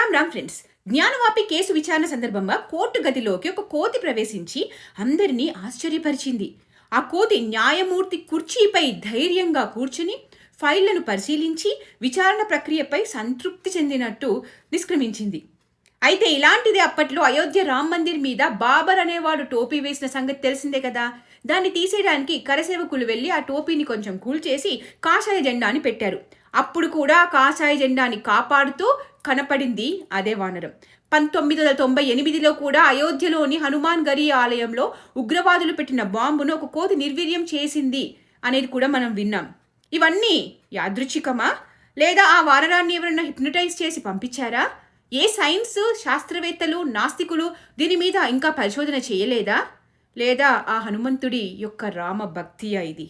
Ram Ram friends. Gyanvapi case విచారణ సందర్భంగా court గదిలోకి ఒక కోతి ప్రవేశించి అందరినీ ఆశ్చర్యపరిచింది. ఆ కోతి న్యాయమూర్తి కుర్చీపై ధైర్యంగా కూర్చుని ఫైళ్లను పరిశీలించి విచారణ ప్రక్రియపై సంతృప్తి చెందినట్టు నిష్క్రమించింది. అయితే ఇలాంటిదే అప్పట్లో అయోధ్య రామ్ మందిర్ మీద బాబర్ అనేవాడు టోపీ వేసిన సంగతి తెలిసిందే కదా. దాన్ని తీసేయడానికి కరసేవకులు వెళ్ళి ఆ టోపీని కొంచెం కూల్చేసి కాషాయ జెండాని పెట్టారు. అప్పుడు కూడా కాషాయ జెండాని కాపాడుతూ కనపడింది అదే వానరం. 1998లో కూడా అయోధ్యలోని హనుమాన్ గరి ఆలయంలో ఉగ్రవాదులు పెట్టిన బాంబును ఒక కోతి నిర్వీర్యం చేసింది అనేది కూడా మనం విన్నాం. ఇవన్నీ యాదృచ్ఛికమా, లేదా ఆ వానరాన్ని ఎవరన్నా హిప్నటైజ్ చేసి పంపించారా? ఏ సైన్స్ శాస్త్రవేత్తలు నాస్తికులు దీని మీద ఇంకా పరిశోధన చేయలేదా? లేదా ఆ హనుమంతుడి యొక్క రామ భక్తియా ఇది?